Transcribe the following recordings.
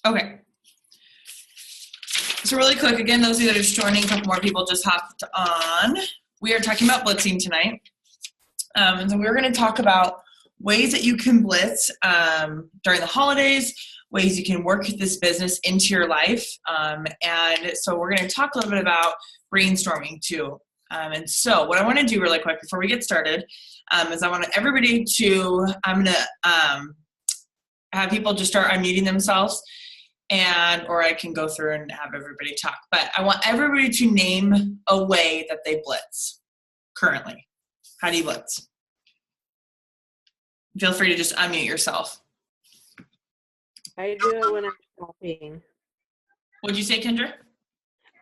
Okay. So really quick, again, those of you that are just joining, a couple more people just hopped on. We are talking about blitzing tonight. And so we're going to talk about ways that you can blitz during the holidays, ways you can work this business into your life. And so we're going to talk a little bit about brainstorming too. And so what I want to do really quick before we get started is I want everybody to, I'm going to have people just start unmuting themselves, or I can go through and have everybody talk. But I want everybody to name a way that they blitz currently. How do you blitz? Feel free to just unmute yourself. I do it when I'm shopping. What'd you say, Kendra?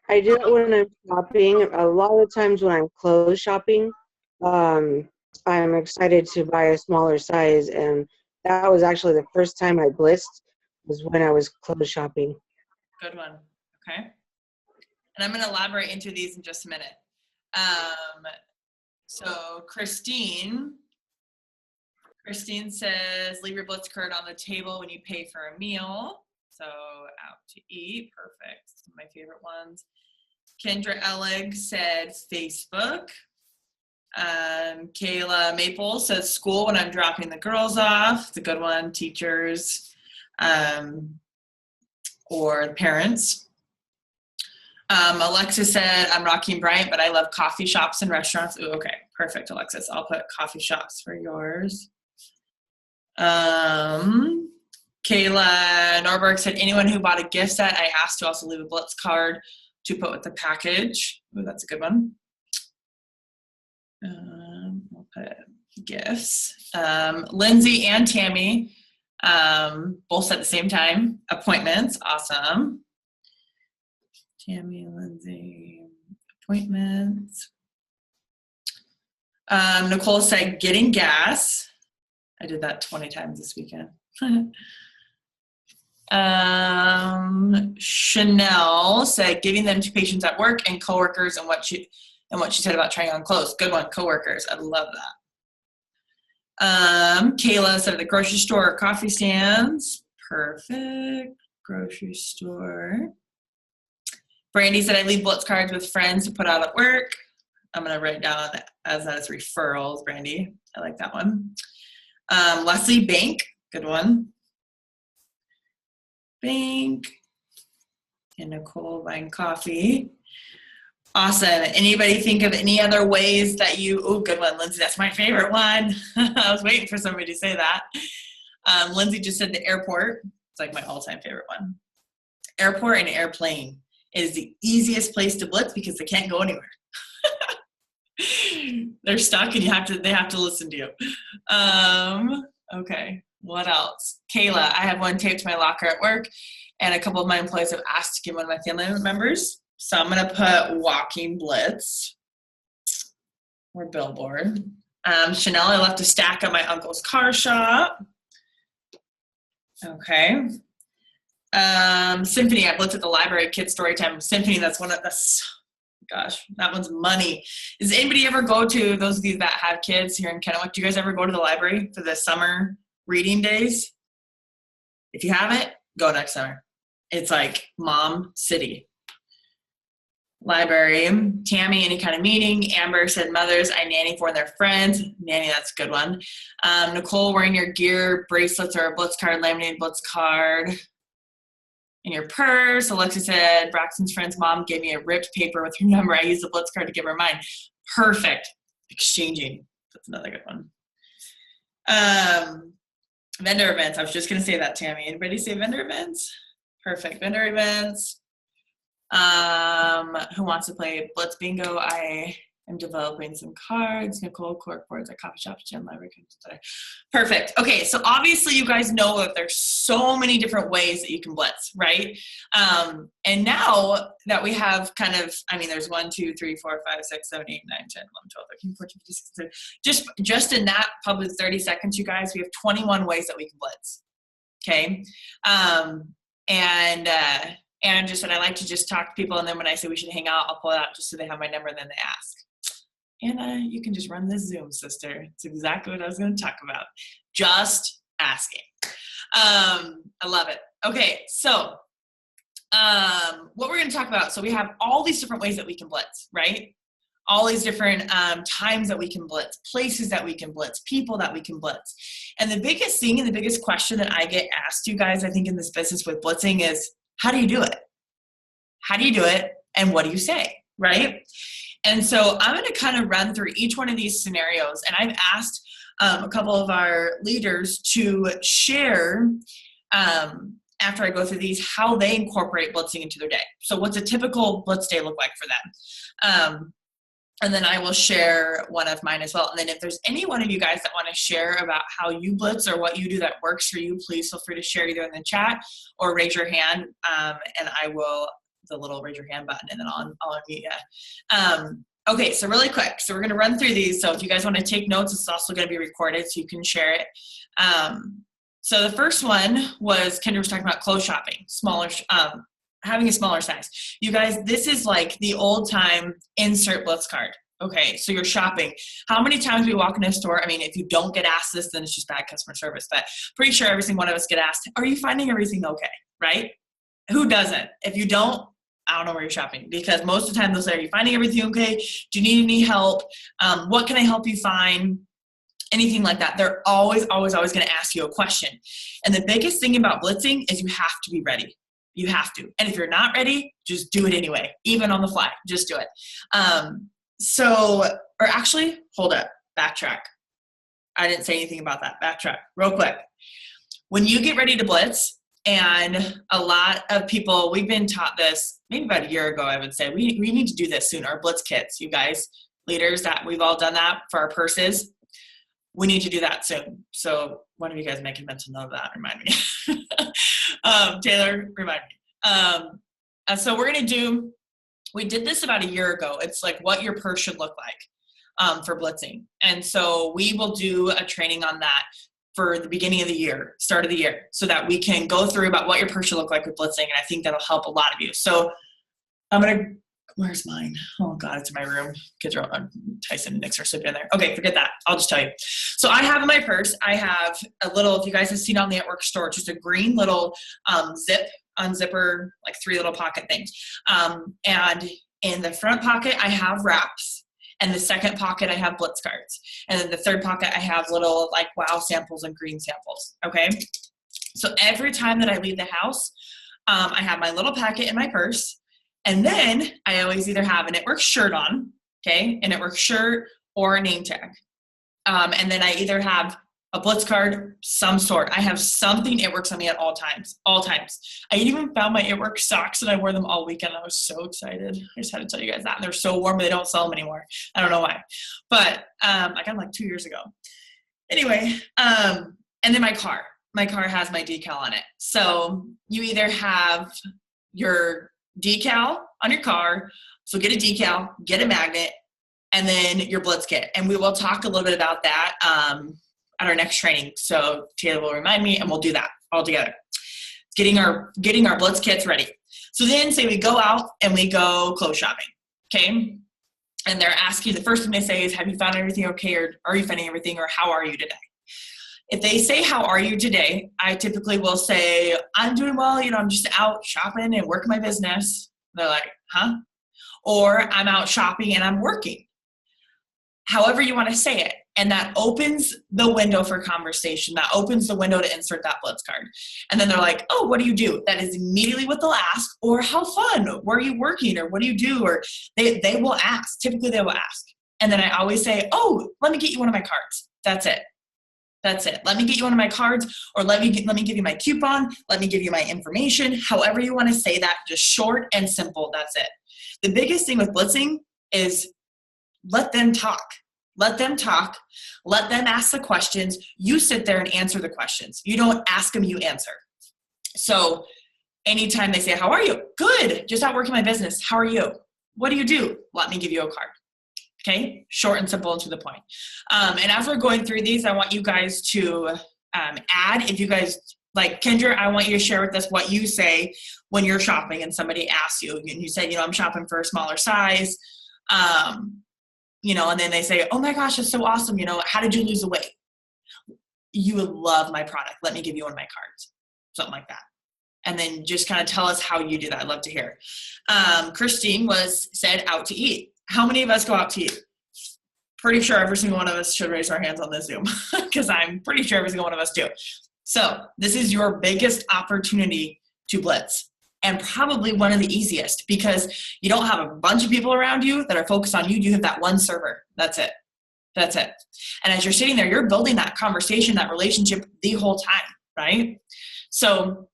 I do it when I'm shopping. A lot of the times when I'm clothes shopping, I'm excited to buy a smaller size, and that was actually the first time I blitzed was when I was clothes shopping. Good one. Okay. And I'm going to elaborate into these in just a minute. So Christine says, leave your blitz card on the table when you pay for a meal. So out to eat. Perfect. Some of my favorite ones. Kendra Ellig said Facebook. Kayla Maple says school when I'm dropping the girls off. It's a good one. Teachers or parents. Alexa said, I'm Rocky and Bryant, but I love coffee shops and restaurants. Ooh, okay, perfect, Alexis. I'll put coffee shops for yours. Kayla Norberg said, anyone who bought a gift set, I asked to also leave a blitz card to put with the package. Ooh, that's a good one. I'll put gifts. Lindsay and Tammy both at the same time. Appointments, awesome. Tammy, Lindsay, appointments. Nicole said getting gas. I did that 20 times this weekend. Chanel said giving them to patients at work and coworkers, and what she said about trying on clothes. Good one, coworkers. I love that. Kayla said at the grocery store or coffee stands. Perfect. Grocery store. Brandy said I leave blitz cards with friends to put out at work. I'm going to write down as referrals, Brandy. I like that one. Leslie Bank. Good one. Bank. And Nicole buying coffee. Awesome. Anybody think of any other ways that you, oh, good one, Lindsay. That's my favorite one. I was waiting for somebody to say that. Lindsay just said the airport. It's like my all-time favorite one. Airport and airplane is the easiest place to blitz because they can't go anywhere. They're stuck and they have to listen to you. Okay. What else? Kayla, I have one taped to my locker at work, and a couple of my employees have asked to give one of my family members. So I'm going to put walking blitz or billboard. Chanel, I left a stack at my uncle's car shop. Okay. Symphony, I blitzed at the library, kids story time. Symphony, that's one of the, gosh, that one's money. Does anybody ever go to, those of you that have kids here in Kennewick, do you guys ever go to the library for the summer reading days? If you haven't, go next summer. It's like mom city. Library. Tammy, any kind of meeting. Amber said mothers I nanny for their friends. Nanny, that's a good one. Nicole, wearing your gear, bracelets, or a blitz card, laminated blitz card in your purse. Alexa said Braxton's friend's mom gave me a ripped paper with her number. I used the blitz card to give her mine. Perfect. Exchanging. That's another good one. Vendor events. I was just going to say that, Tammy. Anybody say vendor events? Perfect. Vendor events. Who wants to play Blitz Bingo? I am developing some cards. Nicole, corkboards at coffee shops, gym, library. Perfect. Okay, so obviously you guys know that there's so many different ways that you can blitz, right? And now that we have kind of, I mean, there's 1, 2, 3, 4, 5, 6, 7, 8, 9, 10, 11, 12, 13, 14, 15, 16, 17. Just in that probably 30 seconds, you guys, we have 21 ways that we can blitz. Okay. And just said, I like to just talk to people, and then when I say we should hang out, I'll pull it out just so they have my number, and then they ask. And you can just run this Zoom, sister. It's exactly what I was going to talk about. Just asking. I love it. Okay, so what we're going to talk about, so we have all these different ways that we can blitz, right? All these different times that we can blitz, places that we can blitz, people that we can blitz. And the biggest thing and the biggest question that I get asked, you guys, I think in this business with blitzing is, how do you do it? How do you do it? And what do you say, right? And so I'm going to kind of run through each one of these scenarios. And I've asked a couple of our leaders to share after I go through these, how they incorporate blitzing into their day. So what's a typical blitz day look like for them? And then I will share one of mine as well. And then if there's any one of you guys that want to share about how you blitz or what you do that works for you, please feel free to share either in the chat or raise your hand. And I will, the little raise your hand button, and then I'll unmute you. Okay, so really quick. So we're going to run through these. So if you guys want to take notes, it's also going to be recorded so you can share it. So the first one was Kendra was talking about clothes shopping, smaller, having a smaller size. You guys, this is like the old time insert blitz card. Okay, so you're shopping. How many times we walk in a store? I mean, if you don't get asked this, then it's just bad customer service. But pretty sure every single one of us get asked, are you finding everything okay? Right? Who doesn't? If you don't, I don't know where you're shopping, because most of the time they'll say, are you finding everything okay? Do you need any help? What can I help you find? Anything like that. They're always going to ask you a question. And the biggest thing about blitzing is you have to be ready. You have to. And if you're not ready, just do it anyway, even on the fly. Just do it. Or actually, hold up, backtrack. I didn't say anything about that. Backtrack real quick. When you get ready to blitz, and a lot of people, we've been taught this maybe about a year ago, I would say, we need to do this soon. Our blitz kits, you guys, leaders, that we've all done that for our purses. We need to do that soon. So one of you guys make a mental note of that. Remind me. Taylor, remind me. So we're going to do, we did this about a year ago. It's like what your purse should look like for blitzing. And so we will do a training on that for the beginning of the year, start of the year, so that we can go through about what your purse should look like with blitzing. And I think that'll help a lot of you. So I'm going to, where's mine? Oh God, it's in my room. Kids are on, Tyson and Nix are sleeping in there. Okay, forget that. I'll just tell you. So I have in my purse, I have a little, if you guys have seen on the at work store, just a green little unzipper, like 3 little pocket things. And in the front pocket, I have wraps. And the second pocket, I have blitz cards. And then the third pocket, I have little like wow samples and green samples. Okay. So every time that I leave the house, I have my little packet in my purse. And then I always either have an It Works shirt on, okay, an It Works shirt or a name tag. And then I either have a blitz card, some sort. I have something It Works on me at all times. I even found my It Works socks and I wore them all weekend. I was so excited. I just had to tell you guys that. And they're so warm, but they don't sell them anymore. I don't know why. But I got them like 2 years ago. Anyway, and then my car. My car has my decal on it. So you either have your decal on your car, so get a decal, get a magnet, and then your blitz kit. And we will talk a little bit about that at our next training. So Taylor will remind me and we'll do that all together. Getting our blitz kits ready. So then say we go out and we go clothes shopping, okay? And they're asking, the first thing they say is, have you found everything okay? Or are you finding everything? Or how are you today? If they say, how are you today? I typically will say, I'm doing well. I'm just out shopping and working my business. They're like, huh? Or I'm out shopping and I'm working. However you want to say it. And that opens the window for conversation. That opens the window to insert that blitz card. And then they're like, oh, what do you do? That is immediately what they'll ask. Or how fun? Where are you working? Or what do you do? Or they will ask. Typically they will ask. And then I always say, oh, let me get you one of my cards. That's it. Let me get you one of my cards, or let me give you my coupon. Let me give you my information. However you want to say that, just short and simple. That's it. The biggest thing with blitzing is let them talk. Let them talk. Let them ask the questions. You sit there and answer the questions. You don't ask them, you answer. So anytime they say, how are you? Good. Just out working my business. How are you? What do you do? Let me give you a card. Okay, short and simple and to the point. And as we're going through these, I want you guys to add, if you guys, like Kendra, I want you to share with us what you say when you're shopping and somebody asks you, and you say, I'm shopping for a smaller size, and then they say, oh my gosh, that's so awesome. How did you lose the weight? you would love my product. Let me give you one of my cards. Something like that. And then just kind of tell us how you do that. I'd love to hear. Christine said out to eat. How many of us go out to eat? Pretty sure every single one of us should raise our hands on this Zoom because I'm pretty sure every single one of us do. So this is your biggest opportunity to blitz, and probably one of the easiest because you don't have a bunch of people around you that are focused on you. You have that one server. That's it. That's it. And as you're sitting there, you're building that conversation, that relationship the whole time, right? So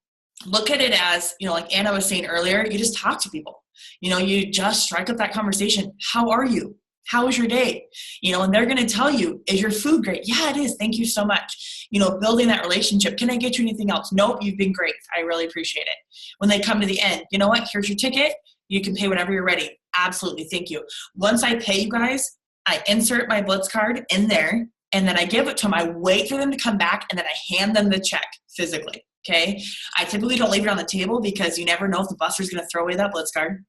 look at it as, like Anna was saying earlier, you just talk to people. You just strike up that conversation. How are you? How was your day? And they're going to tell you, is your food great? Yeah, it is. Thank you so much. Building that relationship. Can I get you anything else? Nope, you've been great. I really appreciate it. When they come to the end, you know what? Here's your ticket. You can pay whenever you're ready. Absolutely. Thank you. Once I pay you guys, I insert my Blitz card in there, and then I give it to them. I wait for them to come back, and then I hand them the check physically. Okay. I typically don't leave it on the table because you never know if the buster's going to throw away that Blitz card.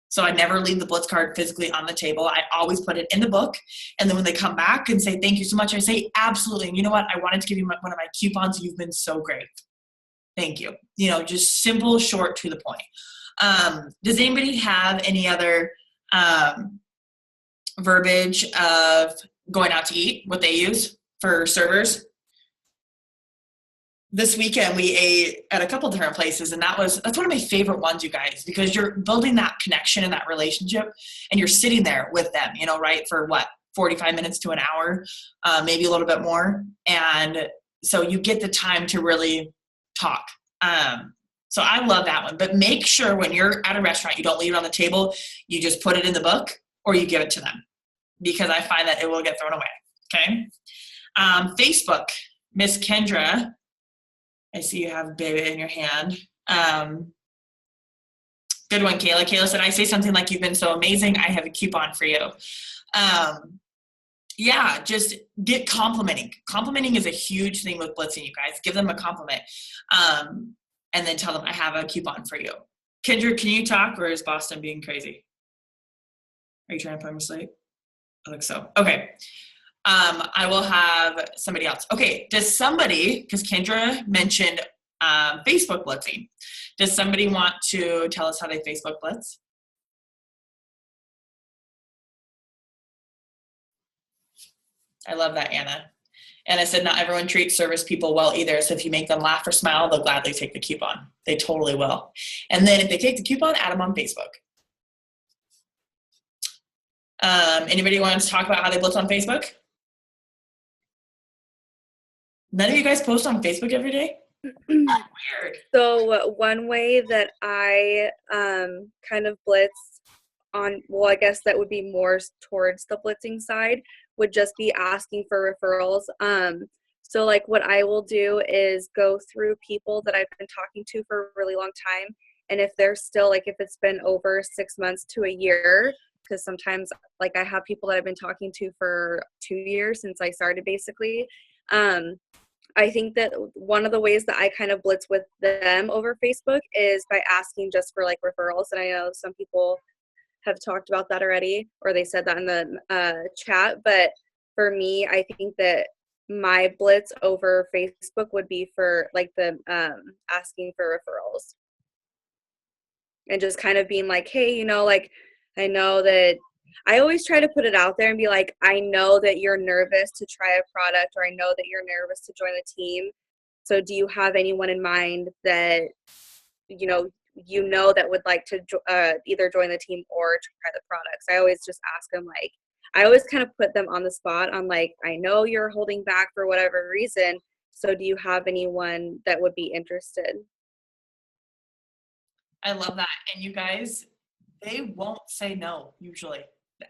So I never leave the Blitz card physically on the table. I always put it in the book. And then when they come back and say, thank you so much, I say, absolutely. And you know what? I wanted to give you one of my coupons. You've been so great. Thank you. Just simple, short, to the point. Does anybody have any other verbiage of going out to eat, what they use for servers? This weekend we ate at a couple different places, and that's one of my favorite ones, you guys, because you're building that connection and that relationship, and you're sitting there with them, right, for 45 minutes to an hour, maybe a little bit more. And so you get the time to really talk. So I love that one. But make sure when you're at a restaurant, you don't leave it on the table. You just put it in the book or you give it to them, because I find that it will get thrown away. Okay. Facebook, Miss Kendra. I see you have baby in your hand. Good one, Kayla. Kayla said, I say something like, you've been so amazing. I have a coupon for you. Yeah, just get complimenting. Complimenting is a huge thing with blitzing, you guys. Give them a compliment. And then tell them, I have a coupon for you. Kendra, can you talk, or is Boston being crazy? Are you trying to put me to sleep? I think so. Okay. I will have somebody else. Okay, does somebody, because Kendra mentioned Facebook blitzing, does somebody want to tell us how they Facebook blitz? I love that, Anna. Anna said, not everyone treats service people well either, so if you make them laugh or smile, they'll gladly take the coupon. They totally will. And then if they take the coupon, add them on Facebook. Anybody want to talk about how they blitz on Facebook? None of you guys post on Facebook every day? Weird. So one way that I kind of blitz on, well, I guess that would be more towards the blitzing side, would just be asking for referrals. So like what I will do is go through people that I've been talking to for a really long time. And if they're still, like if it's been over 6 months to a year, because sometimes like I have people that I've been talking to for 2 years since I started basically. I think that one of the ways that I kind of blitz with them over Facebook is by asking just for like referrals. And I know some people have talked about that already, or they said that in the chat. But for me, I think that my blitz over Facebook would be for like the asking for referrals. And just kind of being like, hey, like I know that I always try to put it out there and be like, I know that you're nervous to try a product, or I know that you're nervous to join the team. So do you have anyone in mind that, that would like to either join the team or try the products? I always just ask them, like, I always kind of put them on the spot on like, I know you're holding back for whatever reason. So do you have anyone that would be interested? I love that. And you guys, they won't say no usually.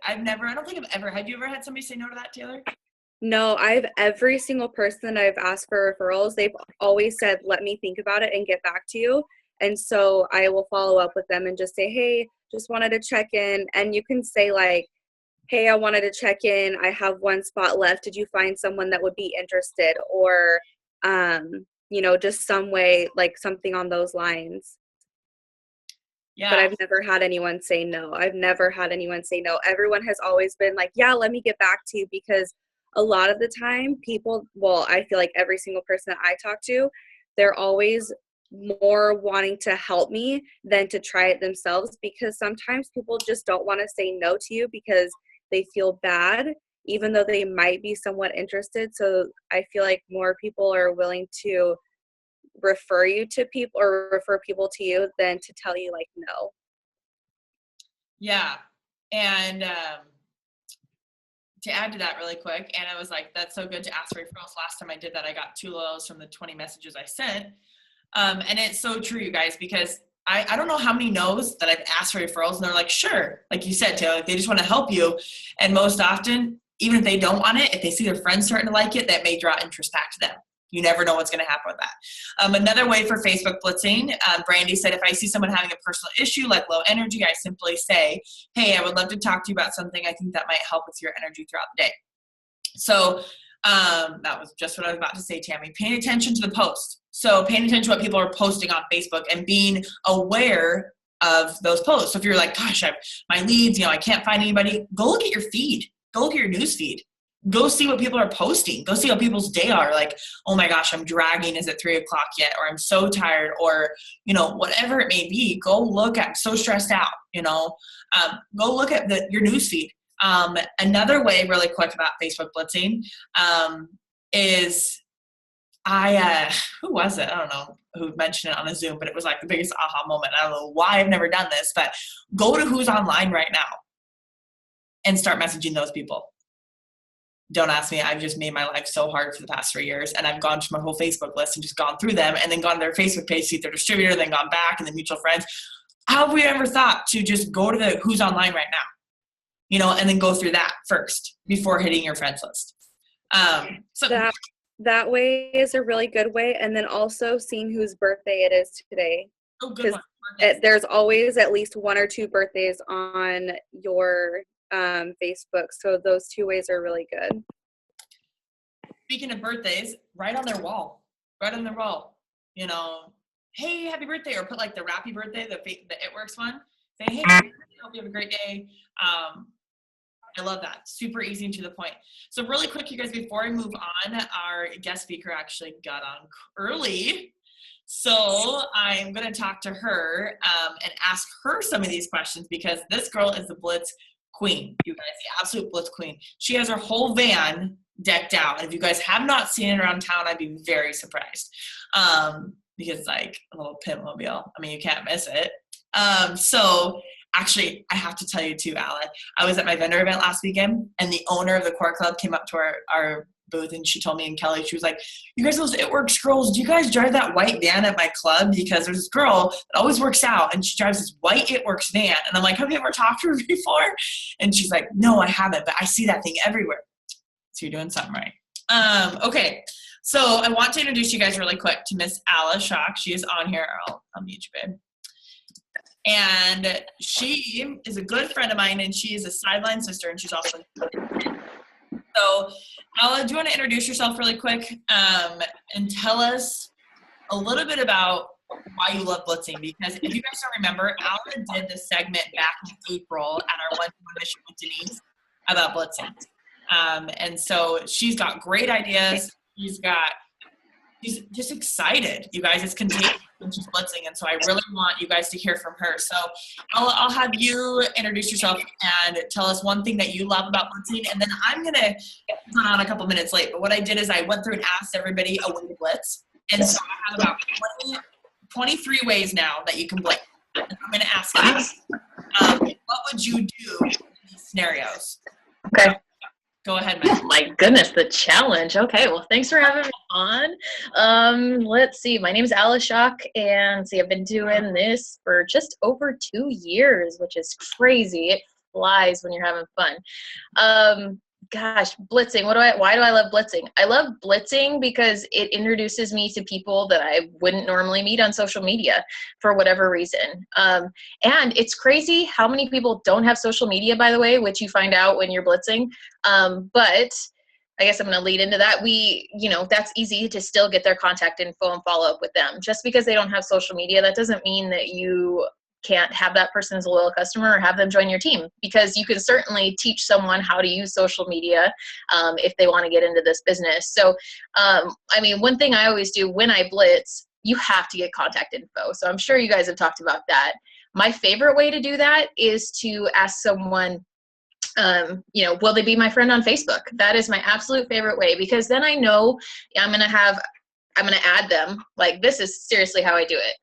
I don't think I've ever, had you ever had somebody say no to that, Taylor? No, every single person I've asked for referrals, they've always said, let me think about it and get back to you. And so I will follow up with them and just say, hey, just wanted to check in. And you can say like, hey, I wanted to check in. I have one spot left. Did you find someone that would be interested? Or, just some way, like something on those lines. Yeah. But I've never had anyone say no. Everyone has always been like, yeah, let me get back to you, because a lot of the time people, well, I feel like every single person that I talk to, they're always more wanting to help me than to try it themselves, because sometimes people just don't want to say no to you because they feel bad, even though they might be somewhat interested. So I feel like more people are willing to refer you to people or refer people to you than to tell you like no. Yeah. And to add to that really quick, Anna was like, that's so good to ask for referrals. Last time I did that, I got 2 loyals from the 20 messages I sent. And it's so true, you guys, because I don't know how many no's that I've asked for referrals and they're like, sure. Like you said, Taylor, like they just want to help you. And most often, even if they don't want it, if they see their friends starting to like it, that may draw interest back to them. You never know what's going to happen with that. Another way for Facebook blitzing, Brandy said, if I see someone having a personal issue like low energy, I simply say, hey, I would love to talk to you about something. I think that might help with your energy throughout the day. So that was just what I was about to say, Tammy. Paying attention to the post. So paying attention to what people are posting on Facebook and being aware of those posts. So if you're like, gosh, my leads, I can't find anybody, go look at your feed. Go look at your news feed. Go see what people are posting. Go see how people's day are. Like, oh my gosh, I'm dragging. Is it 3 o'clock yet? Or I'm so tired, or, whatever it may be. Go look at, I'm so stressed out, go look at your news feed. Another way really quick about Facebook blitzing is who was it? I don't know who mentioned it on a Zoom, but it was like the biggest aha moment. I don't know why I've never done this, but go to who's online right now and start messaging those people. Don't ask me. I've just made my life so hard for the past 3 years, and I've gone to my whole Facebook list and just gone through them and then gone to their Facebook page, see their distributor, then gone back and the mutual friends. How have we ever thought to just go to the who's online right now, and then go through that first before hitting your friends list? So that way is a really good way. And then also seeing whose birthday it is today. Oh, good one. There's always at least 1 or 2 birthdays on your Facebook. So those 2 ways are really good. Speaking of birthdays, right on their wall. Hey, happy birthday, or put like the Rappy birthday, the It Works one. Say, hey, hope you have a great day. I love that. Super easy and to the point. So really quick, you guys, before I move on, our guest speaker actually got on early. So I'm going to talk to her and ask her some of these questions, because this girl is the Blitz queen, you guys, the absolute Blitz queen. She has her whole van decked out. And if you guys have not seen it around town, I'd be very surprised, because it's like a little pimp mobile. I mean, you can't miss it. So actually, I have to tell you too, Alec, I was at my vendor event last weekend, and the owner of the Core Club came up to our booth, and she told me and Kelly, she was like, you guys, those It Works girls, do you guys drive that white van at my club? Because there's this girl that always works out, and she drives this white It Works van. And I'm like, have you ever talked to her before? And she's like, no, I haven't, but I see that thing everywhere. So you're doing something right. Okay, so I want to introduce you guys really quick to Miss Ala Shock. She is on here. I'll mute you, babe. And she is a good friend of mine, and she is a sideline sister, and she's also so Ala, do you want to introduce yourself really quick and tell us a little bit about why you love blitzing? Because if you guys don't remember, Ala did this segment back in April at our one-to-one mission with Denise about blitzing. And so she's got great ideas. She's just excited, you guys. It's contagious when she's blitzing, and so I really want you guys to hear from her. So I'll have you introduce yourself and tell us one thing that you love about blitzing, and then I'm gonna run on a couple minutes late. But what I did is I went through and asked everybody a way to blitz, and so I have about 23 ways now that you can blitz. And I'm gonna ask you, what would you do in these scenarios? Okay. Go ahead, Matt. My goodness, the challenge. Okay, well, thanks for having me on. Let's see. My name is Ala Shock, and I've been doing this for just over 2 years, which is crazy. It flies when you're having fun. Gosh, blitzing. Why do I love blitzing? I love blitzing because it introduces me to people that I wouldn't normally meet on social media for whatever reason. And it's crazy how many people don't have social media, by the way, which you find out when you're blitzing. But I guess I'm going to lead into that. That's easy to still get their contact info and follow up with them. Just because they don't have social media, that doesn't mean that you can't have that person as a loyal customer or have them join your team, because you can certainly teach someone how to use social media if they want to get into this business. So, I mean, one thing I always do when I blitz, you have to get contact info. So I'm sure you guys have talked about that. My favorite way to do that is to ask someone, you know, will they be my friend on Facebook? That is my absolute favorite way, because then I know I'm going to add them. Like, this is seriously how I do it.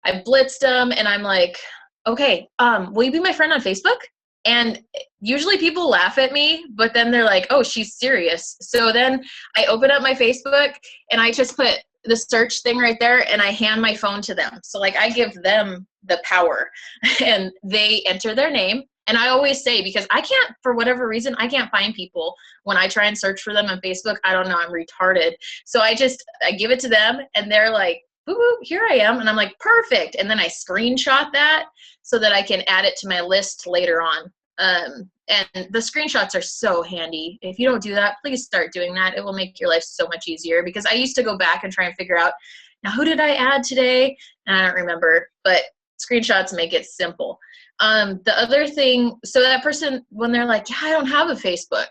I blitzed them and I'm like, okay, will you be my friend on Facebook? And usually people laugh at me, but then they're like, oh, she's serious. So then I open up my Facebook and I just put the search thing right there and I hand my phone to them. So like, I give them the power and they enter their name. And I always say, because I can't, for whatever reason, I can't find people when I try and search for them on Facebook. I don't know, I'm retarded. So I give it to them and they're like, boo boo, here I am. And I'm like, perfect. And then I screenshot that so that I can add it to my list later on. And the screenshots are so handy. If you don't do that, please start doing that. It will make your life so much easier, because I used to go back and try and figure out, now who did I add today? And I don't remember, but screenshots make it simple. The other thing, so that person, when they're like, yeah, I don't have a Facebook.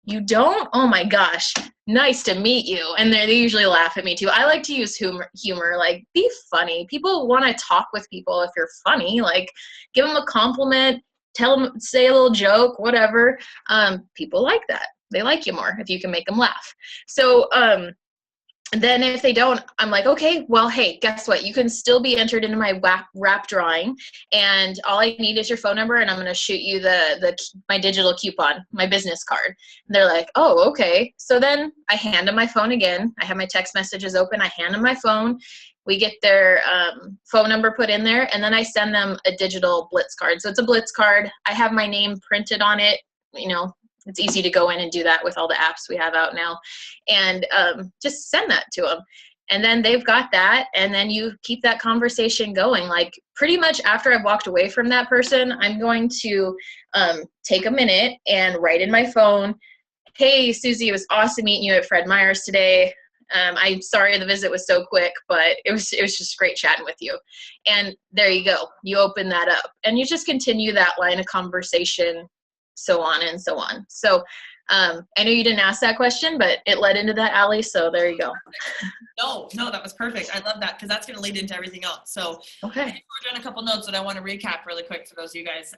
You don't? Oh my gosh, nice to meet you. And they usually laugh at me too. I like to use humor, like, be funny. People want to talk with people if you're funny. Like, give them a compliment, tell them, say a little joke, whatever. People like that. They like you more if you can make them laugh. So, and then if they don't, I'm like, okay, well, hey, guess what? You can still be entered into my wrap drawing, and all I need is your phone number, and I'm going to shoot you my digital coupon, my business card. And they're like, oh, okay. So then I hand them my phone again. I have my text messages open. I hand them my phone. We get their phone number put in there, and then I send them a digital Blitz card. So it's a Blitz card. I have my name printed on it, you know. It's easy to go in and do that with all the apps we have out now, and just send that to them. And then they've got that, and then you keep that conversation going. Like, pretty much after I've walked away from that person, I'm going to take a minute and write in my phone, hey, Susie, it was awesome meeting you at Fred Meyer's today. I'm sorry the visit was so quick, but it was just great chatting with you. And there you go. You open that up, and you just continue that line of conversation, so on and so on. So I know you didn't ask that question, but it led into that, Allie, so there you go. No, that was perfect. I love that, because that's going to lead into everything else. So okay, we're doing a couple notes that I want to recap really quick for those of you guys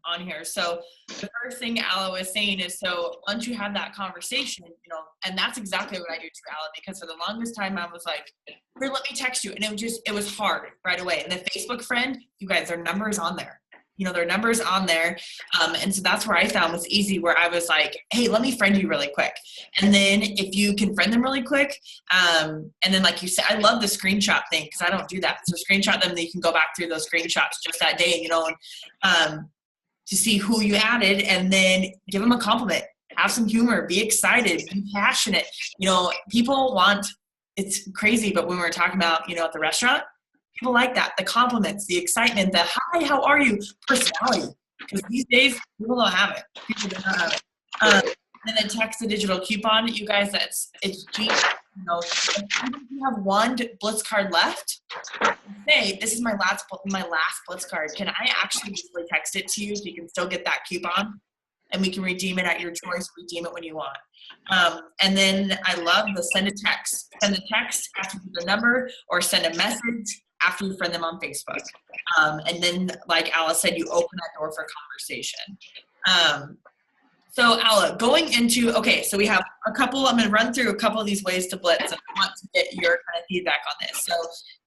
on here. So the first thing Alla was saying is, so once you have that conversation, you know, and that's exactly what I do too, Alla, because for the longest time I was like, here, let me text you. And it was hard right away. And the Facebook friend, you guys, their number is on there. You know, their number's on there. And so that's where I found was easy, where I was like, hey, let me friend you really quick. And then if you can friend them really quick, and then like you said, I love the screenshot thing, because I don't do that. So screenshot them, then you can go back through those screenshots just that day, you know, and to see who you added, and then give them a compliment. Have some humor, be excited, be passionate. You know, people want, it's crazy, but when we're talking about, you know, at the restaurant, people like that, the compliments, the excitement, the hi, how are you, personality. Because these days, people don't have it. People do not have it. And then text the digital coupon. You guys, it's genius. You know, if you have one Blitz card left, say, this is my last Blitz card. Can I actually easily text it to you so you can still get that coupon? And we can redeem it at your choice, redeem it when you want. And then I love the send a text. Send a text after the number, or send a message after you friend them on Facebook. And then, like Alla said, you open that door for conversation. So Alla, going into, okay, so we have a couple, I'm going to run through a couple of these ways to blitz, and I want to get your kind of feedback on this. So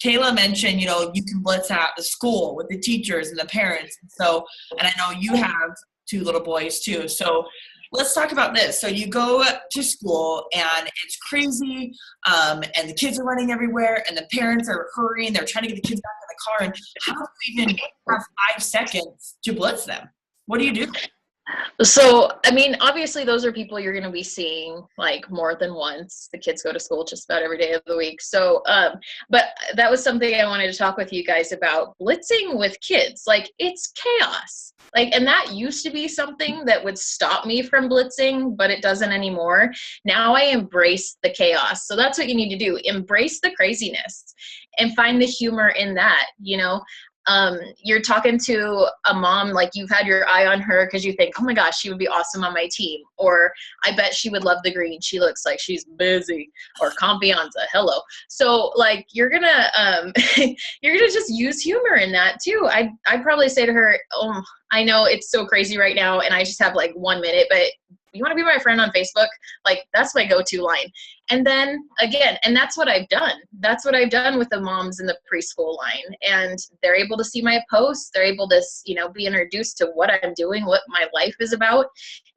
Kayla mentioned, you know, you can blitz at the school with the teachers and the parents. So, and I know you have 2 little boys too. So let's talk about this. So you go to school and it's crazy, and the kids are running everywhere, and the parents are hurrying. They're trying to get the kids back in the car. And how do you even have 5 seconds to blitz them? What do you do? So, I mean, obviously those are people you're going to be seeing like more than once. The kids go to school just about every day of the week. So, but that was something I wanted to talk with you guys about, blitzing with kids. Like, it's chaos. Like, and that used to be something that would stop me from blitzing, but it doesn't anymore. Now I embrace the chaos. So that's what you need to do. Embrace the craziness and find the humor in that, you know. you're talking to a mom, like you've had your eye on her because you think, oh my gosh, she would be awesome on my team. Or I bet she would love the green. She looks like she's busy. Or confianza, hello. So like you're gonna just use humor in that too. I'd probably say to her, oh, I know it's so crazy right now and I just have like 1 minute, but you want to be my friend on Facebook? Like that's my go-to line. And then again, and that's what I've done. That's what I've done with the moms in the preschool line. And they're able to see my posts. They're able to, be introduced to what I'm doing, what my life is about.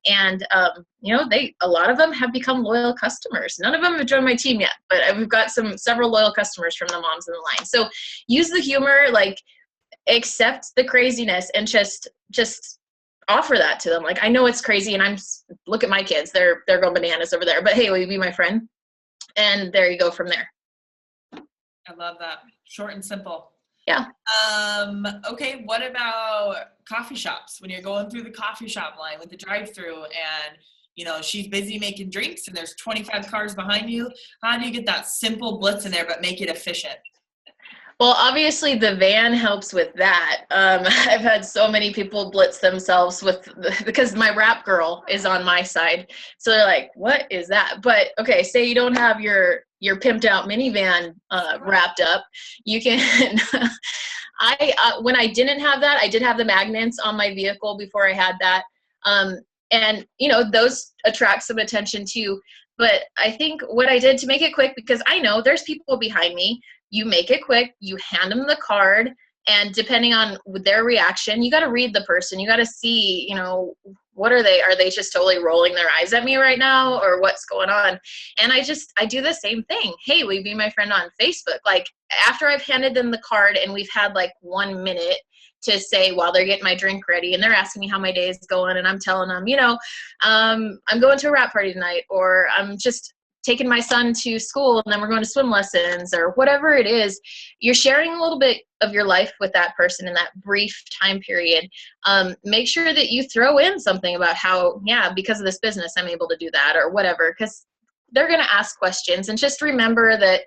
And, a lot of them have become loyal customers. None of them have joined my team yet, but we've got several loyal customers from the moms in the line. So use the humor, like accept the craziness and just offer that to them. Like, I know it's crazy and look at my kids. They're going bananas over there, but hey, will you be my friend? And there you go from there. I love that. Short and simple. Yeah. Okay. What about coffee shops? When you're going through the coffee shop line with the drive-through and, she's busy making drinks and there's 25 cars behind you. How do you get that simple blitz in there, but make it efficient? Well, obviously the van helps with that. I've had so many people blitz themselves because my wrap girl is on my side. So they're like, what is that? But okay, say you don't have your pimped out minivan wrapped up. You can, when I didn't have that, I did have the magnets on my vehicle before I had that. And those attract some attention too. But I think what I did to make it quick, because I know there's people behind me, you make it quick, you hand them the card, and depending on their reaction, you got to read the person. You got to see, what are they? Are they just totally rolling their eyes at me right now, or what's going on? And I do the same thing. Hey, will you be my friend on Facebook? Like after I've handed them the card and we've had like 1 minute to say while they're getting my drink ready and they're asking me how my day is going and I'm telling them, I'm going to a wrap party tonight, or I'm just taking my son to school and then we're going to swim lessons, or whatever it is, you're sharing a little bit of your life with that person in that brief time period. Make sure that you throw in something about how, because of this business, I'm able to do that or whatever, because they're going to ask questions. And just remember that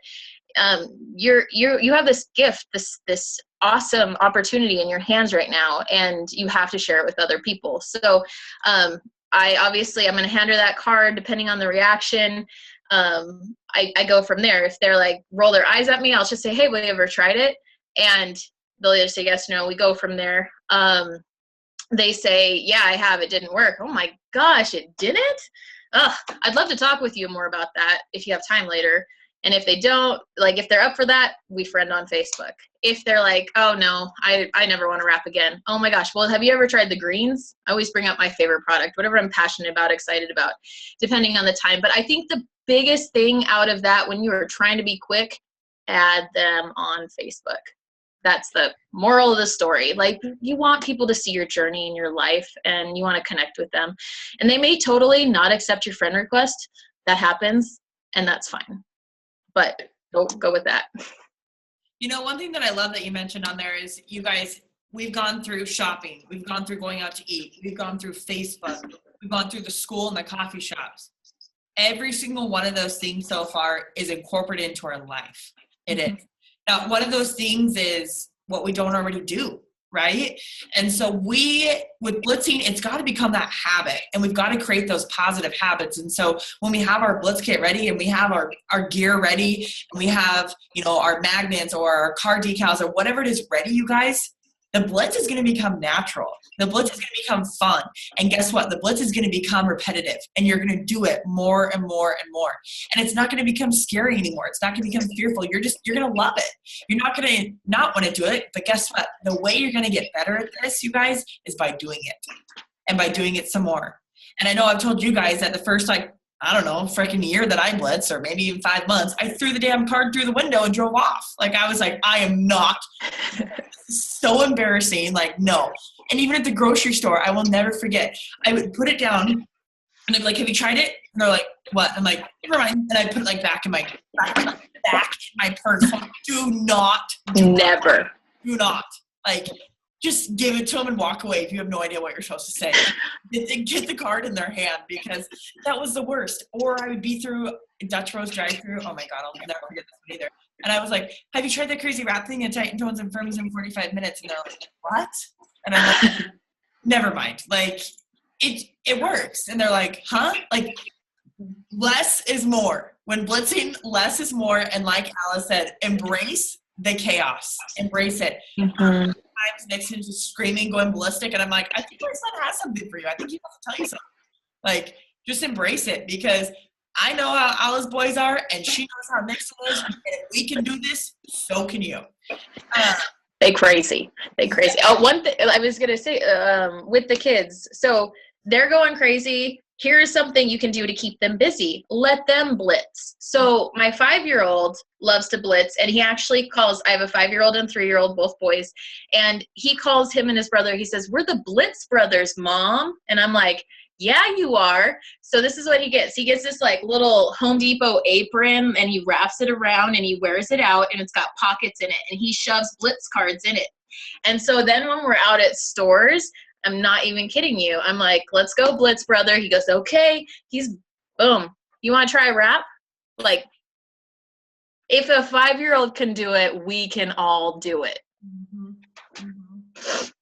you have this gift, this awesome opportunity in your hands right now, and you have to share it with other people. So I'm going to hand her that card depending on the reaction. I go from there. If they're like roll their eyes at me, I'll just say, hey, have you ever tried it? And they'll either say yes, no. We go from there. They say, yeah, I have. It didn't work. Oh my gosh, it didn't? Ugh, I'd love to talk with you more about that if you have time later. And if they don't, like if they're up for that, we friend on Facebook. If they're like, oh no, I never want to wrap again. Oh my gosh, well, have you ever tried the greens? I always bring up my favorite product, whatever I'm passionate about, excited about, depending on the time. But I think the biggest thing out of that, when you are trying to be quick, add them on Facebook. That's the moral of the story. Like, you want people to see your journey in your life and you want to connect with them. And they may totally not accept your friend request. That happens, and that's fine. But go with that. One thing that I love that you mentioned on there is, you guys, we've gone through shopping. We've gone through going out to eat. We've gone through Facebook. We've gone through the school and the coffee shops. Every single one of those things so far is incorporated into our life. It is. Now, one of those things is what we don't already do, right? And so with blitzing, it's got to become that habit, and we've got to create those positive habits. And so when we have our blitz kit ready and we have our gear ready and we have, our magnets or our car decals or whatever it is ready, you guys, the blitz is going to become natural. The blitz is going to become fun. And guess what? The blitz is going to become repetitive, and you're going to do it more and more and more. And it's not going to become scary anymore. It's not going to become fearful. You're going to love it. You're not going to not want to do it. But guess what? The way you're going to get better at this, you guys, is by doing it, and by doing it some more. And I know I've told you guys that the first, freaking year that I blitz, or maybe even 5 months, I threw the damn card through the window and drove off. Like, I was like, I am not. So embarrassing. Like, no. And even at the grocery store, I will never forget. I would put it down and they'd be like, have you tried it? And they're like, what? I'm like, never mind. And I put it back in my purse. Like, do not. Never. Do not. Like, just give it to them and walk away if you have no idea what you're supposed to say. Get the card in their hand, because that was the worst. Or I would be through Dutch Bros drive-through. Oh my God, I'll never forget this one either. And I was like, have you tried that crazy wrap thing? It's Titan Tones and Firmies in 45 minutes. And they're like, what? And I'm like, never mind. Like, it works. And they're like, huh? Like, less is more. When blitzing, less is more. And like Alice said, embrace the chaos. Embrace it. Times Nixon's just screaming, going ballistic, and I'm like, I think your son has something for you. I think he wants to tell you something. Like, just embrace it, because I know how Alice's boys are, and she knows how Nixon is, and if we can do this, so can you. They crazy. Oh, one thing I was gonna say, with the kids, so they're going crazy. Here's something you can do to keep them busy. Let them blitz. So my 5-year-old loves to blitz, and he actually calls, I have a 5-year-old and 3-year-old, both boys, and he calls him and his brother, he says, we're the Blitz brothers, Mom. And I'm like, yeah, you are. So this is what he gets. He gets this like little Home Depot apron, and he wraps it around and he wears it out, and it's got pockets in it, and he shoves blitz cards in it. And so then when we're out at stores, I'm not even kidding you, I'm like, let's go, Blitz brother. He goes, okay. He's boom. You want to try a rap? Like, if a 5-year-old can do it, we can all do it.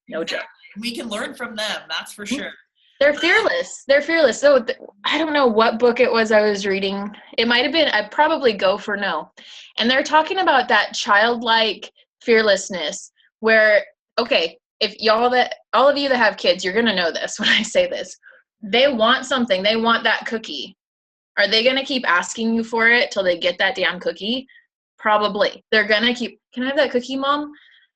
No joke. We can learn from them, that's for sure. They're fearless. So I don't know what book it was I was reading. It might have been, I'd probably go for no. And they're talking about that childlike fearlessness where, okay, if all of you that have kids, you're going to know this when I say this. They want something. They want that cookie. Are they going to keep asking you for it till they get that damn cookie? Probably. They're going to keep, can I have that cookie, Mom?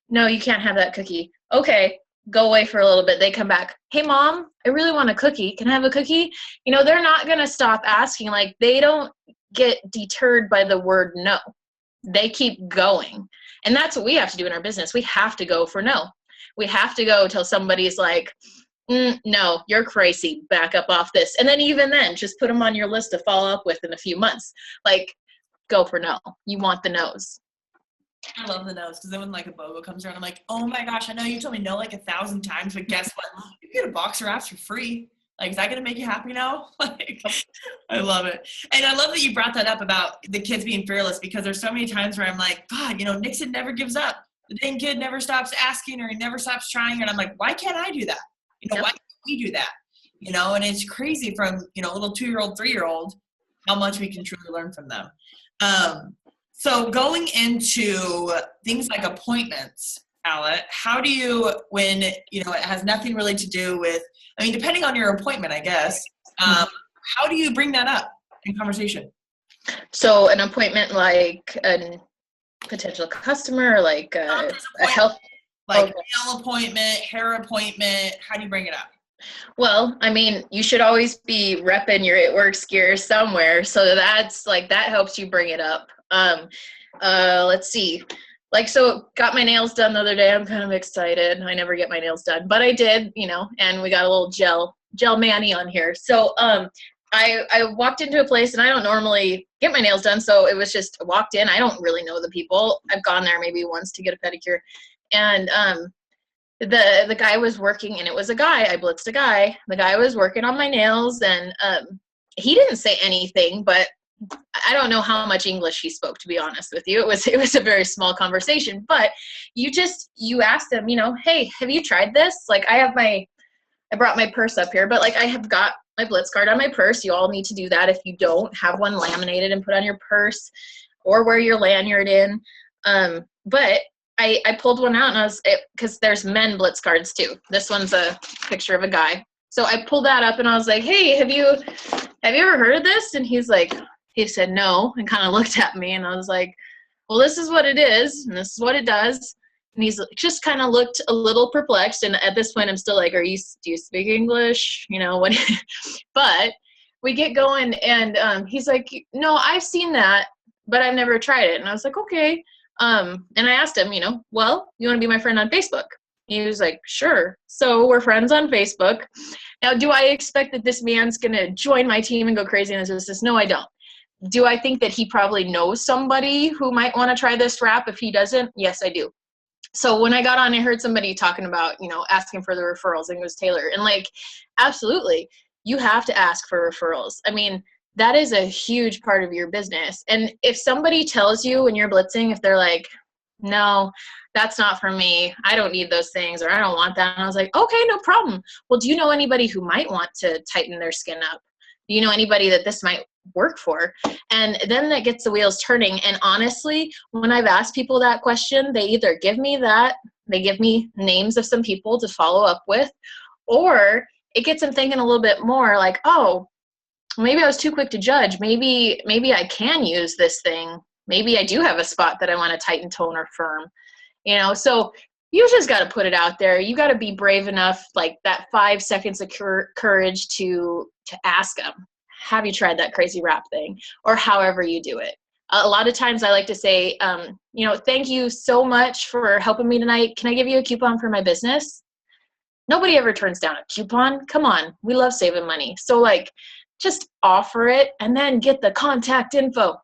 No, you can't have that cookie. Okay, go away for a little bit. They come back. Hey, Mom, I really want a cookie. Can I have a cookie? You know, they're not going to stop asking. Like, they don't get deterred by the word no. They keep going. And that's what we have to do in our business. We have to go for no. We have to go till somebody's like, no, you're crazy. Back up off this. And then even then, just put them on your list to follow up with in a few months. Like, go for no. You want the no's. I love the no's, because then when like a BOGO comes around, I'm like, oh my gosh, I know you told me no like 1,000 times, but guess what? You get a box of wraps for free. Like, is that going to make you happy now? Like, I love it. And I love that you brought that up about the kids being fearless, because there's so many times where I'm like, God, you know, Nixon never gives up. The dang kid never stops asking, or he never stops trying. And I'm like, why can't I do that? You know, why can't we do that? You know, and it's crazy from, you know, a little 2-year-old, 3-year-old, how much we can truly learn from them. So going into things like appointments, Ala, how do you, when, you know, it has nothing really to do with, I mean, depending on your appointment, I guess, how do you bring that up in conversation? So an appointment like a potential customer, like a health, like nail appointment, hair appointment, how do you bring it up? Well, I mean, you should always be repping your It Works gear somewhere. So that's like, that helps you bring it up. Let's see. Like, so got my nails done the other day. I'm kind of excited. I never get my nails done, but I did, you know, and we got a little gel mani on here. So, I walked into a place, and I don't normally get my nails done. So it was just walked in. I don't really know the people. I've gone there maybe once to get a pedicure, and, the guy was working, and it was a guy. I blitzed a guy. The guy was working on my nails, and he didn't say anything, but I don't know how much English he spoke, to be honest with you. It was a very small conversation, but you asked him, you know, hey, have you tried this? Like, I brought my purse up here, but like, I have got my Blitz card on my purse. You all need to do that. If you don't, have one laminated and put on your purse, or wear your lanyard in. But I pulled one out, and because there's men Blitz cards too. This one's a picture of a guy. So I pulled that up, and I was like, hey, have you ever heard of this? And he said no, and kind of looked at me, and I was like, well, this is what it is, and this is what it does. And he's just kind of looked a little perplexed. And at this point, I'm still like, do you speak English? You know, what? But we get going, and he's like, no, I've seen that, but I've never tried it. And I was like, okay. And I asked him, you know, well, you want to be my friend on Facebook? He was like, sure. So we're friends on Facebook. Now, do I expect that this man's going to join my team and go crazy in this business? No, I don't. Do I think that he probably knows somebody who might want to try this wrap if he doesn't? Yes, I do. So when I got on, I heard somebody talking about, asking for the referrals, and it was Taylor. And like, absolutely, you have to ask for referrals. I mean, that is a huge part of your business. And if somebody tells you when you're blitzing, if they're like, no, that's not for me, I don't need those things, or I don't want that. And I was like, okay, no problem. Well, do you know anybody who might want to tighten their skin up? Do you know anybody that this might work for? And then that gets the wheels turning. And honestly, when I've asked people that question, they either give me names of some people to follow up with, or it gets them thinking a little bit more like, oh, maybe I was too quick to judge. Maybe I can use this thing. Maybe I do have a spot that I want to tighten, tone, or firm. So you just got to put it out there. You got to be brave enough, like that 5 seconds of courage to ask them, have you tried that crazy wrap thing? Or however you do it. A lot of times I like to say, thank you so much for helping me tonight. Can I give you a coupon for my business? Nobody ever turns down a coupon. Come on. We love saving money. So like, just offer it and then get the contact info.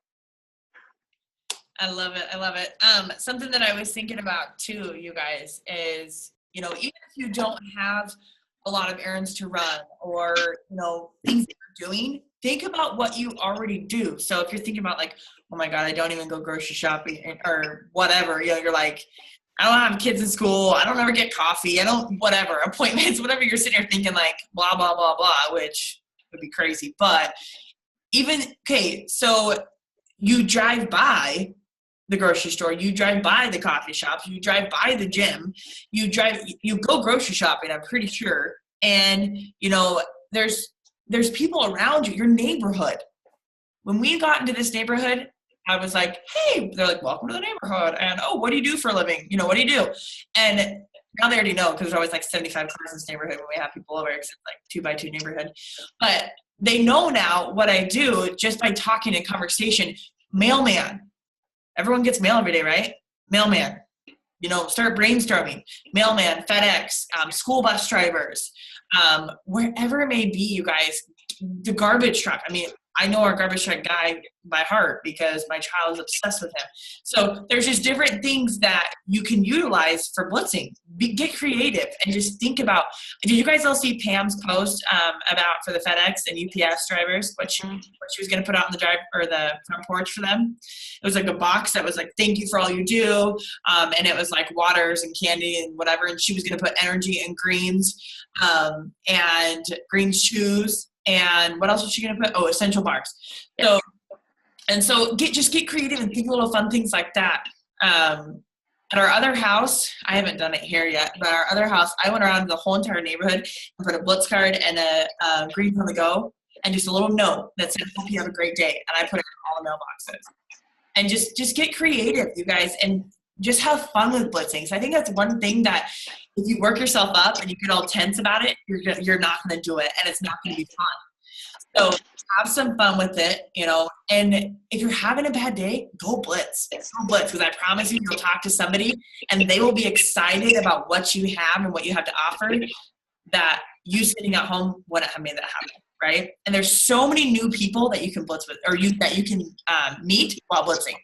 I love it. I love it. Something that I was thinking about too, you guys, is, even if you don't have a lot of errands to run or, things that you're doing, think about what you already do. So if you're thinking about like, oh my God, I don't even go grocery shopping or whatever, you're like, I don't have kids in school. I don't ever get coffee. I don't, whatever, appointments, whatever. You're sitting here thinking like blah, blah, blah, blah, which would be crazy. But so you drive by the grocery store, you drive by the coffee shop, you drive by the gym, you go grocery shopping, I'm pretty sure. And, there's people around you, your neighborhood. When we got into this neighborhood, I was like, hey, they're like, welcome to the neighborhood. And, oh, what do you do for a living? What do you do? And now they already know, because there's always like 75 cars in this neighborhood when we have people over, because it's like 2x2 neighborhood. But they know now what I do just by talking and conversation. Mailman. Everyone gets mail every day, right? Mailman. Start brainstorming. Mailman, FedEx, school bus drivers, wherever it may be, you guys. The garbage truck. I mean, I know our garbage truck guy by heart because my child is obsessed with him. So there's just different things that you can utilize for blitzing. Get creative and just think about. Did you guys all see Pam's post about for the FedEx and UPS drivers what she was going to put out in the drive or the front porch for them? It was like a box that was like, "Thank you for all you do," and it was like waters and candy and whatever. And she was going to put energy and greens shoes. And what else was she going to put? Oh, essential bars. So get creative and think of little fun things like that. At our other house, I haven't done it here yet, but our other house, I went around the whole entire neighborhood and put a Blitz card and a Greens on the Go and just a little note that said, hope you have a great day. And I put it in all the mailboxes. And just get creative, you guys, and just have fun with blitzing. So I think that's one thing that if you work yourself up and you get all tense about it, you're not going to do it, and it's not going to be fun. So have some fun with it, and if you're having a bad day, go blitz. Go blitz, because I promise you'll talk to somebody and they will be excited about what you have and what you have to offer that you sitting at home wouldn't have made that happen, right? And there's so many new people that you can blitz with, or that you can meet while blitzing.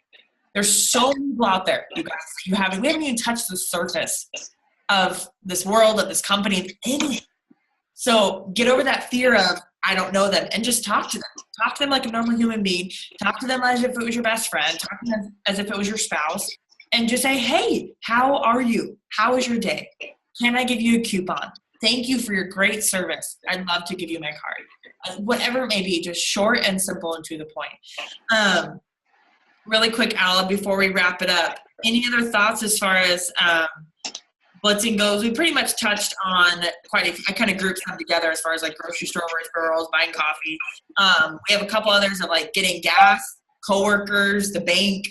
There's so many people out there, you guys. We haven't even touched the surface of this world, of this company, anything. So get over that fear of, I don't know them, and just talk to them. Talk to them like a normal human being. Talk to them as if it was your best friend. Talk to them as if it was your spouse. And just say, hey, how are you? How was your day? Can I give you a coupon? Thank you for your great service. I'd love to give you my card. Whatever it may be, just short and simple and to the point. Really quick, Ala, before we wrap it up, any other thoughts as far as blitzing goes? We pretty much touched on quite a few. I kind of grouped them together as far as like grocery store referrals, buying coffee. We have a couple others of like getting gas, coworkers, the bank,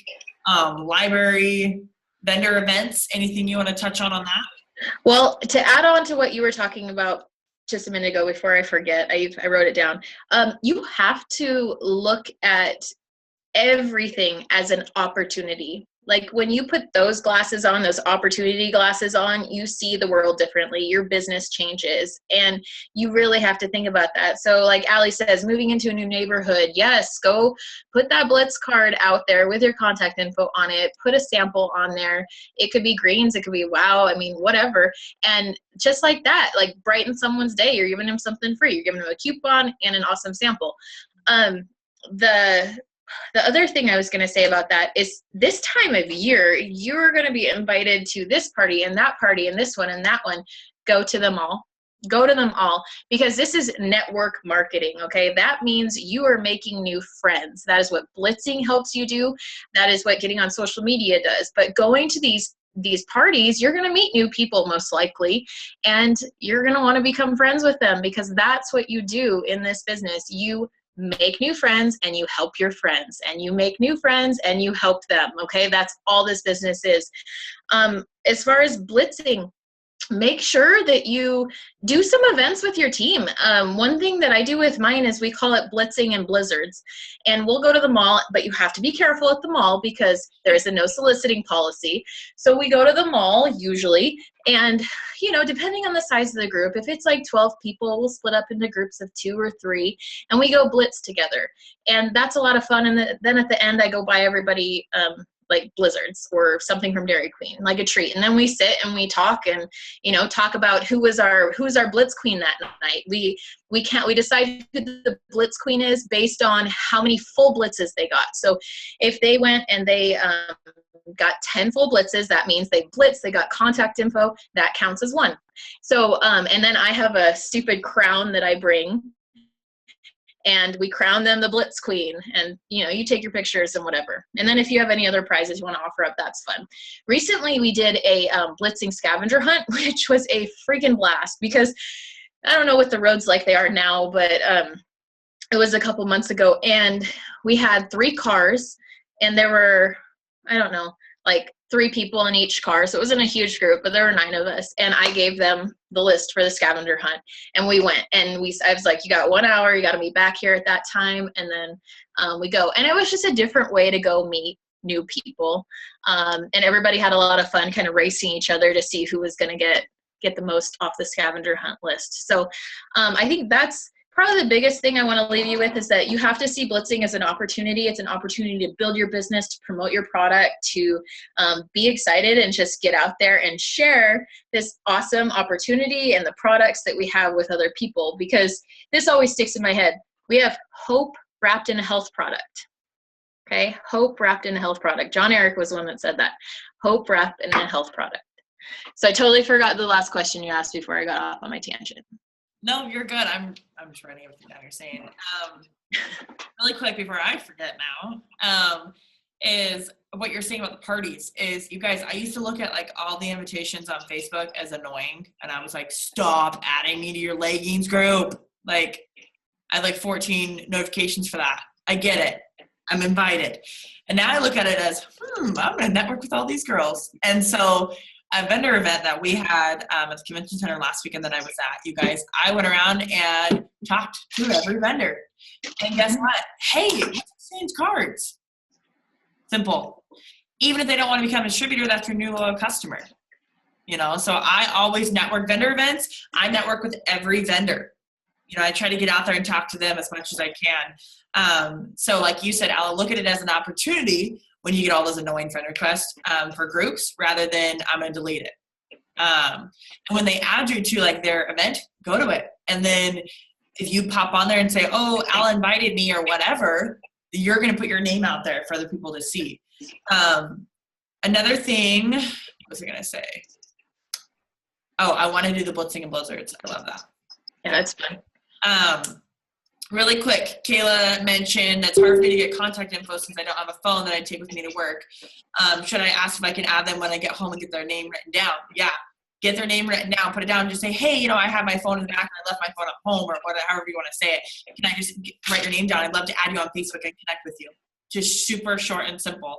library, vendor events. Anything you want to touch on that? Well, to add on to what you were talking about just a minute ago, before I forget, I wrote it down. You have to look at everything as an opportunity. Like when you put those glasses on, those opportunity glasses on, you see the world differently. Your business changes, and you really have to think about that. So like Allie says, moving into a new neighborhood, yes, go put that Blitz card out there with your contact info on it. Put a sample on there. It could be greens, it could be wow, I mean, whatever. And just like that, like brighten someone's day. You're giving them something free. You're giving them a coupon and an awesome sample. The other thing I was going to say about that is this time of year, you're going to be invited to this party and that party and this one and that one. Go to them all. Go to them all, because this is network marketing, okay? That means you are making new friends. That is what blitzing helps you do. That is what getting on social media does. But going to these parties, you're going to meet new people most likely, and you're going to want to become friends with them, because that's what you do in this business. You make new friends and you help your friends, and you make new friends and you help them. Okay. That's all this business is. As far as blitzing, make sure that you do some events with your team. One thing that I do with mine is we call it blitzing and blizzards, and we'll go to the mall, but you have to be careful at the mall because there is a no soliciting policy. So we go to the mall usually, and depending on the size of the group, if it's like 12 people, we'll split up into groups of 2 or 3 and we go blitz together. And that's a lot of fun. And then at the end, I go buy everybody like blizzards or something from Dairy Queen, like a treat. And then we sit and we talk and, talk about who was our Blitz Queen that night. We decide who the Blitz Queen is based on how many full blitzes they got. So if they went and they got 10 full blitzes, that means they blitzed, they got contact info, that counts as one. So, and then I have a stupid crown that I bring, and we crown them the Blitz Queen, and you take your pictures and whatever. And then if you have any other prizes you want to offer up, that's fun. Recently we did a blitzing scavenger hunt, which was a freaking blast, because I don't know what the roads like they are now, but it was a couple months ago, and we had 3 cars, and there were, I don't know, like 3 people in each car. So it wasn't a huge group, but there were 9 of us. And I gave them the list for the scavenger hunt. And we went, and I was like, you got 1 hour, you got to meet back here at that time. And then we go. And it was just a different way to go meet new people. And everybody had a lot of fun kind of racing each other to see who was going to get the most off the scavenger hunt list. So I think that's probably the biggest thing I want to leave you with, is that you have to see blitzing as an opportunity. It's an opportunity to build your business, to promote your product, to be excited and just get out there and share this awesome opportunity and the products that we have with other people, because this always sticks in my head. We have hope wrapped in a health product. Okay, hope wrapped in a health product. John Eric was the one that said that. Hope wrapped in a health product. So I totally forgot the last question you asked before I got off on my tangent. No, you're good. I'm just writing everything down you're saying. Really quick before I forget now, is what you're saying about the parties is, you guys, I used to look at like all the invitations on Facebook as annoying, and I was like, stop adding me to your leggings group. Like, I had like 14 notifications for that. I get it. I'm invited. And now I look at it as, I'm going to network with all these girls. And so a vendor event that we had at the convention center last weekend that I was at, you guys, I went around and talked to every vendor. And guess what? Hey, let's exchange cards. Simple. Even if they don't want to become a distributor, that's your new customer. So I always network vendor events. I network with every vendor. I try to get out there and talk to them as much as I can. So like you said, Ella, look at it as an opportunity when you get all those annoying friend requests for groups, rather than I'm going to delete it. And when they add you to like their event, go to it. And then if you pop on there and say, oh, Al invited me or whatever, you're going to put your name out there for other people to see. Another thing, what was I going to say? Oh, I want to do the blitzing and blizzards. I love that. Yeah, that's fun. Really quick, Kayla mentioned it's hard for me to get contact info since I don't have a phone that I take with me to work. Should I ask if I can add them when I get home and get their name written down? Yeah, get their name written down, put it down, and just say, hey, I have my phone in the back and I left my phone at home, or whatever, however you want to say it. Can I just write your name down? I'd love to add you on Facebook and connect with you. Just super short and simple.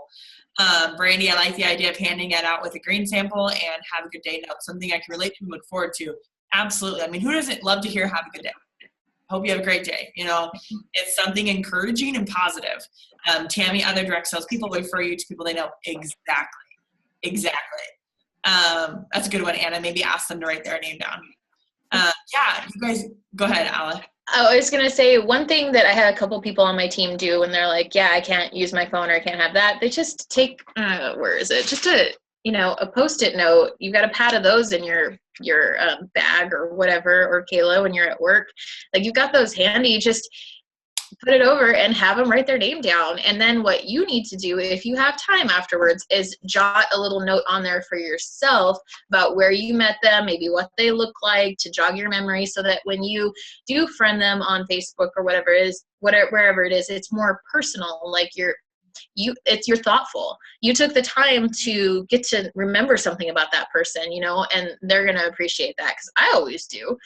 Brandy, I like the idea of handing it out with a green sample and have a good day note, something I can relate to and look forward to. Absolutely. I mean, who doesn't love to hear have a good day? hope you have a great day. You know, it's something encouraging and positive. Tammy, other direct sales people will refer you to people they know. Exactly. That's a good one, Anna. Maybe ask them to write their name down. Yeah, you guys, go ahead, Ala. I was going to say one thing that I had a couple people on my team do when they're like, yeah, I can't use my phone or I can't have that. They just take, where is it? Just a Post-it note. You've got a pad of those in your bag or whatever, or Kayla, when you're at work, like you've got those handy, just put it over and have them write their name down. And then what you need to do, if you have time afterwards, is jot a little note on there for yourself about where you met them, maybe what they look like, to jog your memory, so that when you do friend them on Facebook or whatever it is, wherever it is, it's more personal. Like you're thoughtful. You took the time to get to remember something about that person, and they're going to appreciate that, because I always do.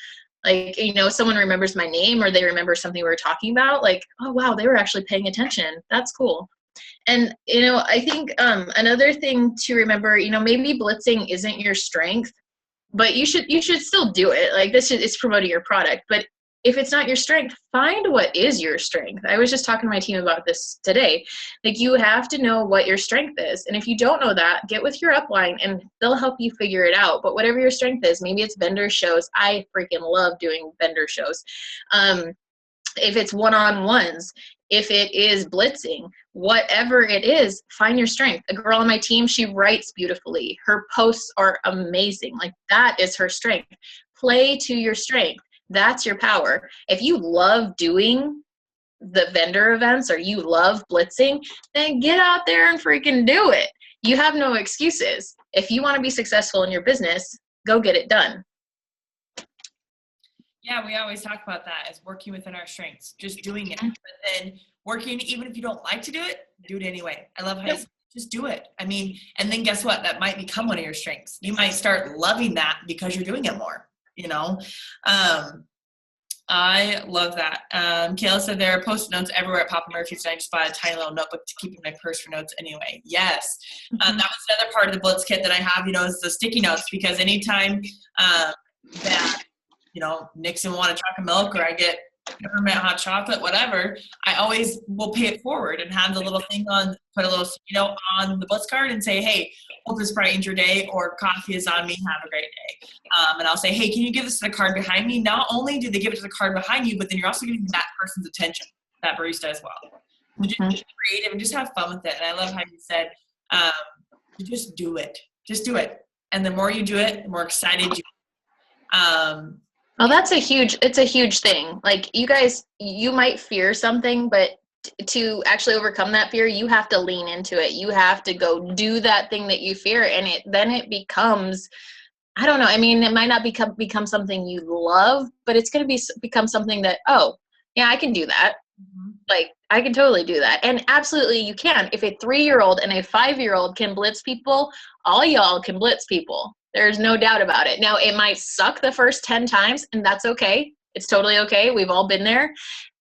Like, someone remembers my name, or they remember something we were talking about, like, oh, wow, they were actually paying attention. That's cool. And, I think another thing to remember, maybe blitzing isn't your strength, but you should still do it. Like, it's promoting your product. But if it's not your strength, find what is your strength. I was just talking to my team about this today. Like, you have to know what your strength is. And if you don't know that, get with your upline and they'll help you figure it out. But whatever your strength is, maybe it's vendor shows. I freaking love doing vendor shows. If it's one-on-ones, if it is blitzing, whatever it is, find your strength. A girl on my team, she writes beautifully. Her posts are amazing. Like, that is her strength. Play to your strength. That's your power. If you love doing the vendor events or you love blitzing, then get out there and freaking do it. You have no excuses. If you want to be successful in your business, go get it done. Yeah, we always talk about that as working within our strengths, just doing it. But then working, even if you don't like to do it anyway. I love how you just do it. I mean, and then guess what? That might become one of your strengths. You might start loving that because you're doing it more. I love that. Kayla said there are post-it notes everywhere at Papa Murphy's, and I just bought a tiny little notebook to keep in my purse for notes anyway. Yes. That was another part of the Blitz kit that I have, is the sticky notes, because anytime that, Nixon want a chocolate milk, or I get peppermint hot chocolate, whatever, I always will pay it forward and have the little thing put a little sticky note on the Blitz card and say, hey, hope this brightens your day, or coffee is on me, have a great day. And I'll say, hey, can you give this to the card behind me? Not only do they give it to the card behind you, but then you're also giving that person's attention, that barista as well. So just be creative and just have fun with it. And I love how you said, just do it. Just do it. And the more you do it, the more excited you are. Well, it's a huge thing. Like, you guys, you might fear something, but to actually overcome that fear, you have to lean into it. You have to go do that thing that you fear, and then it becomes, I don't know. I mean, it might not become something you love, but it's going to become something that, oh, yeah, I can do that. Mm-hmm. Like, I can totally do that. And absolutely you can. If a 3-year-old and a 5-year-old can blitz people, all y'all can blitz people. There's no doubt about it. Now, it might suck the first 10 times, and that's okay. It's totally okay. We've all been there.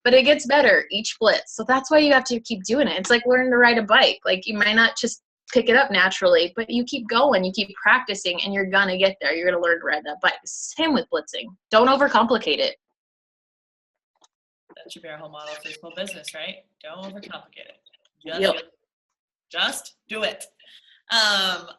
But it gets better each blitz. So that's why you have to keep doing it. It's like learning to ride a bike. Like, you might not just pick it up naturally, but you keep going, you keep practicing, and you're going to get there. You're going to learn to ride that bike. Same with blitzing. Don't overcomplicate it. That should be our whole model for small business, right? Don't overcomplicate it. Just do it.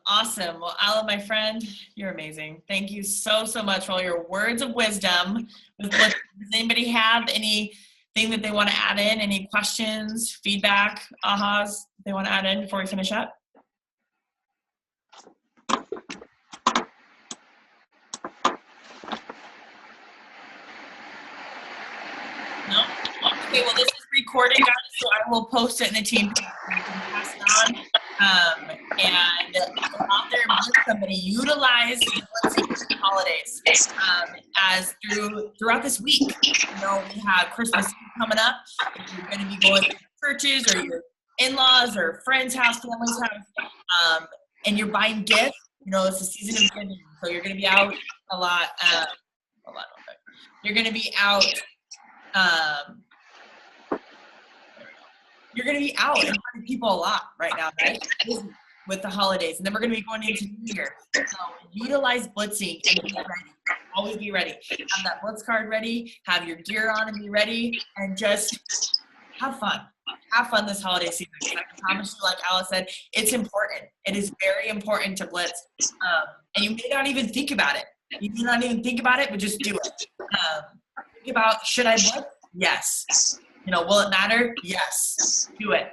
Awesome. Well, Ala, my friend, you're amazing. Thank you so much for all your words of wisdom. Does anybody have anything that they want to add in? Any questions, feedback, ahas they want to add in before we finish up? No? Okay, well, this is recorded, guys, so I will post it in the team. You can pass it on. And go out there and with somebody, utilize the holidays as throughout this week. We have Christmas coming up. If you're going to be going to churches or your in-laws or friends' house, family's house, and you're buying gifts, it's the season of giving. So you're going to be out a lot. You're going to be out. You're going to be out and finding people a lot right now, right? With the holidays. And then we're going to be going into New Year. So utilize blitzing and be ready. always be ready. Have that Blitz card ready, have your gear on and be ready, and just have fun. Have fun this holiday season. I can promise you, like Alice said, it's important. It is very important to Blitz. And you may not even think about it. You may not even think about it, but just do it. Think about, should I Blitz? Yes. Will it matter? Yes. Do it.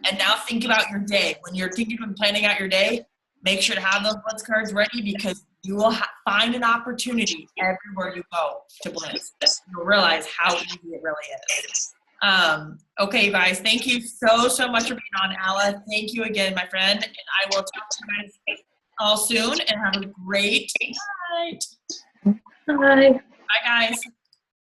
And now think about your day. When you're thinking of planning out your day, make sure to have those Blitz cards ready, because you will find an opportunity everywhere you go to Blitz. You'll realize how easy it really is. Okay, guys, thank you so much for being on, Alice. Thank you again, my friend. And I will talk to you guys all soon, and have a great night. Bye. Bye, guys.